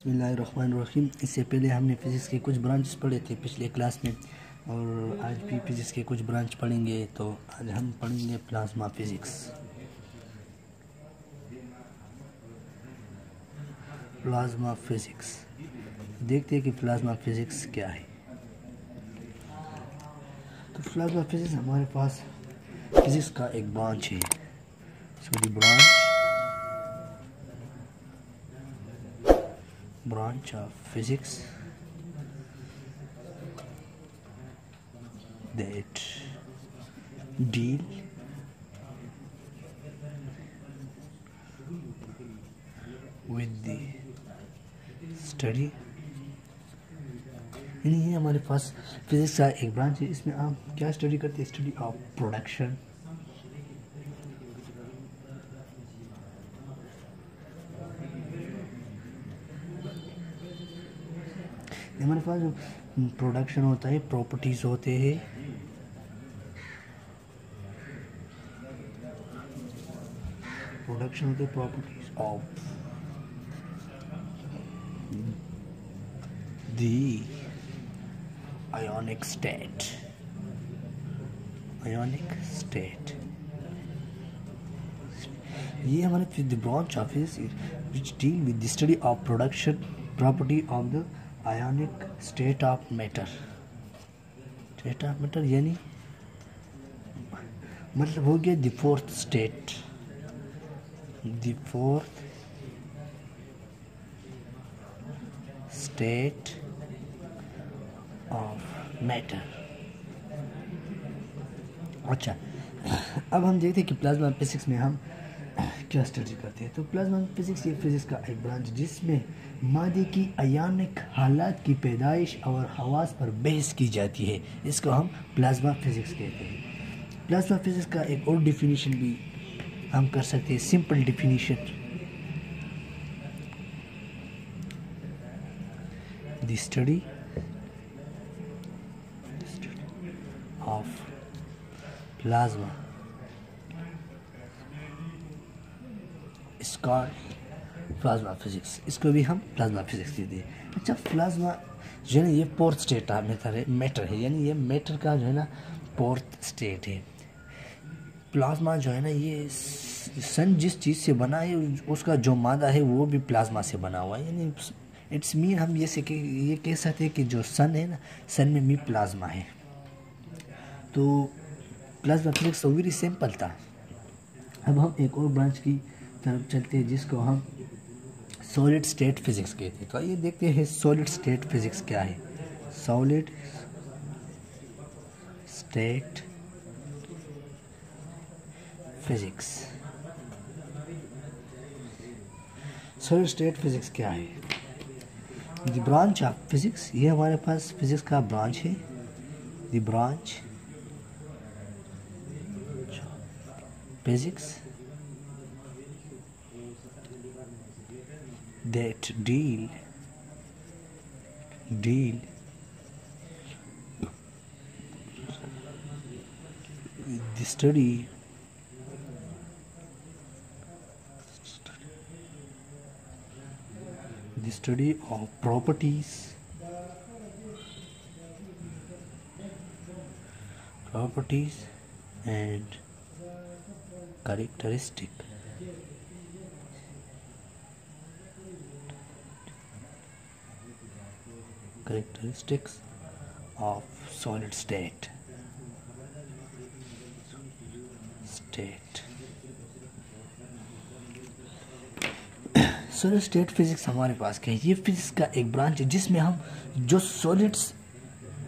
बिस्मिल्लाहिर्रहमानिर्रहीम। इससे पहले हमने फिज़िक्स के कुछ ब्रांचेस पढ़े थे पिछले क्लास में, और आज भी फिज़िक्स के कुछ ब्रांच पढ़ेंगे। तो आज हम पढ़ेंगे प्लाज्मा फिज़िक्स। प्लाज्मा फिज़िक्स देखते हैं कि प्लाज्मा फिज़िक्स क्या है। तो प्लाज्मा फिज़िक्स हमारे पास फिज़िक्स का एक ब्रांच है। So the branch of physics that deal with the study, यानी ये हमारे पास फिजिक्स का एक ब्रांच है। इसमें आप क्या स्टडी करते हैं? स्टडी ऑफ प्रोडक्शन, हमारे पास जो प्रोडक्शन होता है, प्रॉपर्टीज होते हैं, प्रोडक्शन होते हैं properties of the ionic state. ये हमारे the branch of which deal with the study of production property of the ionic state of matter. यानी मतलब हो गया the fourth state, of matter. अच्छा, अब हम देखते हैं कि प्लाज्मा फिजिक्स में हम क्या स्टडी करते हैं। तो प्लाज्मा फिजिक्स ये फिजिक्स का एक ब्रांच जिसमें मादे की आयोनिक हालात की पैदाइश और हवास पर बहस की जाती है, इसको हम प्लाज्मा फिजिक्स कहते हैं। प्लाज्मा फिजिक्स का एक और डिफिनीशन भी हम कर सकते हैं, simple definition, the study of plasma plasma physics. इसको भी हम प्लाज्मा फिजिक्स कहते हैं। अच्छा, प्लाज्मा जो है ना ये फोर्थ स्टेट मैटर है, यानी ये मैटर का जो है ना फोर्थ स्टेट है। प्लाज्मा जो है ना ये सन जिस चीज़ से बना है उसका जो मादा है वो भी प्लाज्मा से बना हुआ है। यानी इट्स मीन हम ये कह सकते हैं कि जो सन है ना, सन में भी प्लाज्मा है। तो प्लाज्मा फिजिक्स वेरी सिंपल था। अब हम एक और ब्रांच की तरफ चलते हैं जिसको हम सॉलिड स्टेट फिजिक्स कहते हैं। तो आइए देखते हैं सॉलिड स्टेट फिजिक्स क्या है। Solid state physics, solid state physics क्या है? द ब्रांच ऑफ फिजिक्स, ये हमारे पास फिजिक्स का ब्रांच है। The branch physics that deal with the study of properties and characteristics of solid state। Solid state physics हमारे पास क्या है? ये फिजिक्स का एक ब्रांच है जिसमें हम जो सॉलिड्स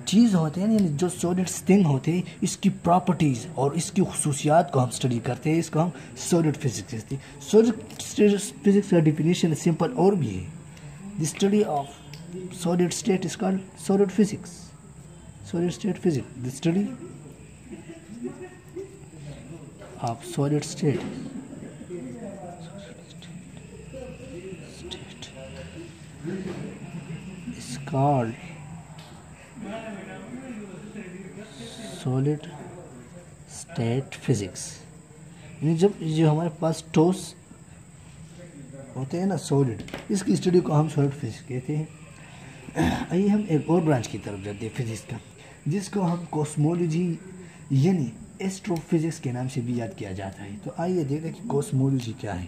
चीज़ होते हैं, यानी जो सॉलिड्स थिंग होते हैं, इसकी प्रॉपर्टीज़ और इसकी खुसूसियात को हम स्टडी करते हैं। इसको हम सॉलिड फिजिक्स कहते हैं। सॉलिड फिजिक्स का डिफिनीशन सिंपल और भी है। The study of solid state is called solid physics। solid state physics, the study of solid state is called solid state physics। यानी जब जो हमारे पास ठोस होते हैं ना सॉलिड, इसकी स्टडी को हम सॉलिड फिजिक्स कहते हैं। आइए हम एक और ब्रांच की तरफ जाते हैं फिजिक्स का, जिसको हम कॉस्मोलॉजी यानी एस्ट्रोफिजिक्स के नाम से भी याद किया जाता है। तो आइए देखते हैं कि कॉस्मोलॉजी क्या है।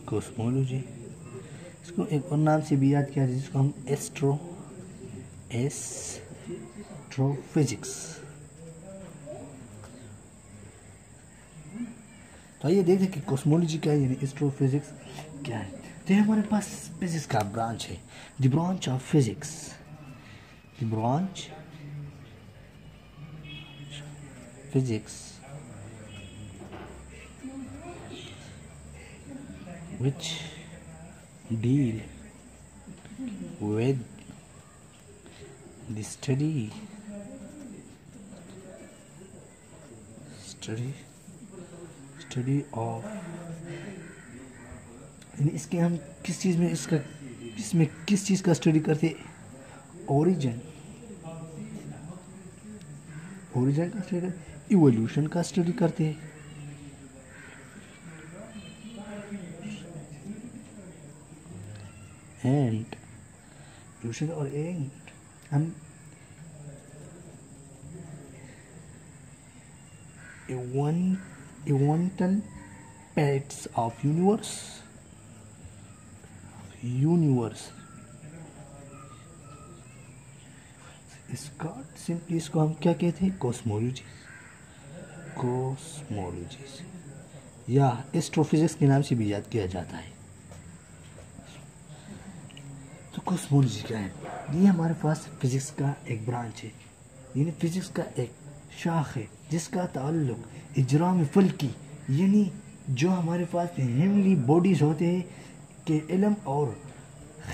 कॉस्मोलॉजी, इसको एक और नाम से भी याद किया जाता है, जिसको हम एस्ट्रोफिजिक्स। तो आइए देखते हैं कि कॉस्मोलॉजी क्या है यानी एस्ट्रोफिजिक्स क्या है। तो ये हमारे पास फिजिक्स का ब्रांच है, the branch of physics, the branch physics which deal with the study of, यानी इसके हम किस चीज़ में इसमें किस चीज़ का स्टडी करते, ओरिजिन का स्टडी करते, इवोल्यूशन का स्टडी करते हैं, एंड इवोल्यूशन और एंड हम इवेंटल पैट्स ऑफ यूनिवर्स, इसका सिंपली इसको हम क्या कहते हैं, कॉस्मोलॉजी या एस्ट्रोफिजिक्स के नाम से भी याद किया जाता है। तो कॉस्मोलॉजी क्या है, ये हमारे पास फिजिक्स का एक ब्रांच है, यानी फिजिक्स का एक शाख है जिसका ताल्लुक इजराम फल्की यानी जो हमारे पास हेवनली बॉडीज होते हैं के इल्म और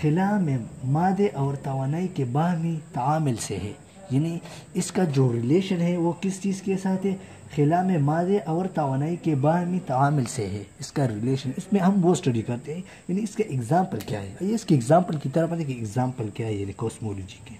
खिला में मादे और तवानाई के बाहमी तामिल से है। यानी इसका जो रिलेशन है वो किस चीज़ के साथ है, खिला में मादे और तवानाई के बाहमी तामिल से है इसका रिलेशन, इसमें हम वो स्टडी करते हैं। यानी इसका एग्जाम्पल क्या है, ये इसके एग्जाम्पल की तरफ आते कि एग्जाम्पल क्या है यानी कॉस्मोलॉजी के।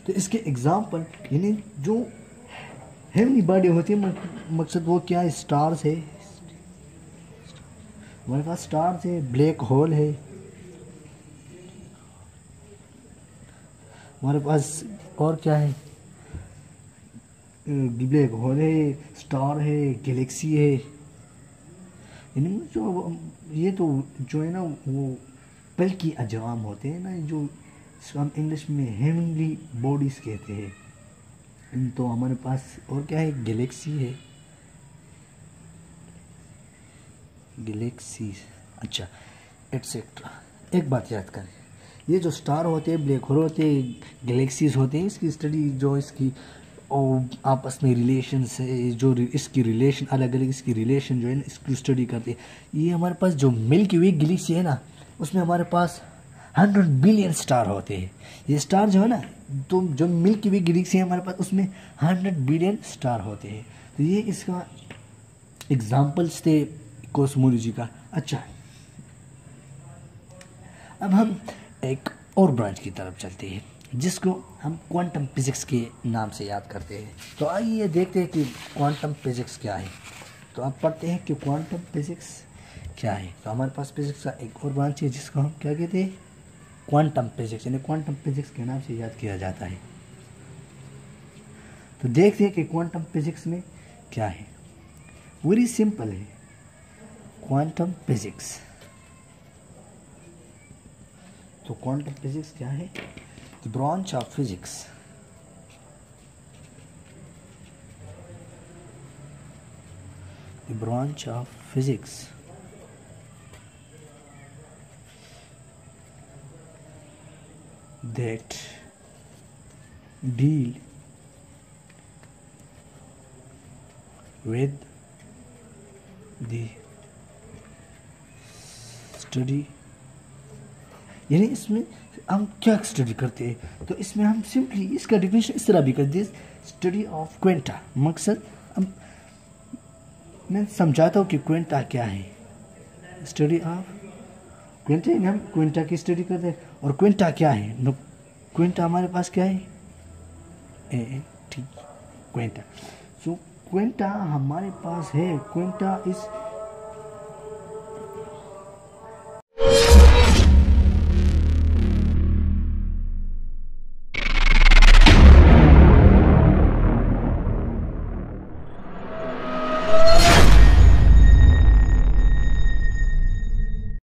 तो इसके एग्जाम्पल यानी जो हेवनली बॉडी होती है, मकसद वो क्या है, स्टार्स है, हमारे पास स्टार्स है, ब्लैक होल है, हमारे पास और क्या है, ब्लैक होल है, स्टार है, गैलेक्सी है। यानी जो ये तो जो है ना वो पलकी अजराम होते हैं ना, जो हम इंग्लिश में हेवनली बॉडीज कहते हैं। तो हमारे पास और क्या है, गैलेक्सी है, गैलेक्सीज, अच्छा एटसेट्रा। एक बात याद करें, ये जो स्टार होते हैं, ब्लैक होल होते हैं, गैलेक्सीज होते हैं, इसकी स्टडी जो इसकी और आपस में रिलेशन है, जो इसकी रिलेशन अलग अलग इसकी रिलेशन जो है ना इसकी स्टडी करते हैं। ये हमारे पास जो मिल्की वे गैलेक्सी है ना, उसमें हमारे पास 100 बिलियन स्टार होते हैं। ये स्टार जो है ना, तो जो मिल्की वे गैलेक्सी है हमारे पास उसमें 100 बिलियन स्टार होते हैं। तो ये इसका एग्जाम्पल्स थे कॉस्मोलॉजी का। अच्छा, अब हम एक और ब्रांच की तरफ चलते हैं जिसको हम क्वांटम फिजिक्स के नाम से याद करते हैं। तो आइए देखते हैं कि क्वांटम फिजिक्स क्या है। तो आप पढ़ते हैं कि क्वांटम फिजिक्स क्या है। तो हमारे पास फिजिक्स का एक और ब्रांच है जिसको हम क्या कहते हैं, क्वांटम फिजिक्स, यानी क्वांटम फिजिक्स के नाम से याद किया जाता है। तो देखते हैं कि क्वांटम फिजिक्स में क्या है। वेरी सिंपल है क्वांटम फिजिक्स। तो क्वांटम फिजिक्स क्या है, the branch of physics that deal with the study, यानी इसमें हम क्या स्टडी करते हैं। तो इसमें हम सिंपली इसका डिफिनेशन इस तरह भी करते हैं, स्टडी ऑफ क्वेंटा। मकसद हम मैं समझाता हूँ कि क्वेंटा क्या है, स्टडी ऑफ क्वेंटा, यानी हम क्वेंटा की स्टडी करते हैं। और क्वेंटा क्या है, क्विंटा हमारे पास क्या है, ए ठीक क्विंटा। सो क्विंटा हमारे पास है, क्विंटा इज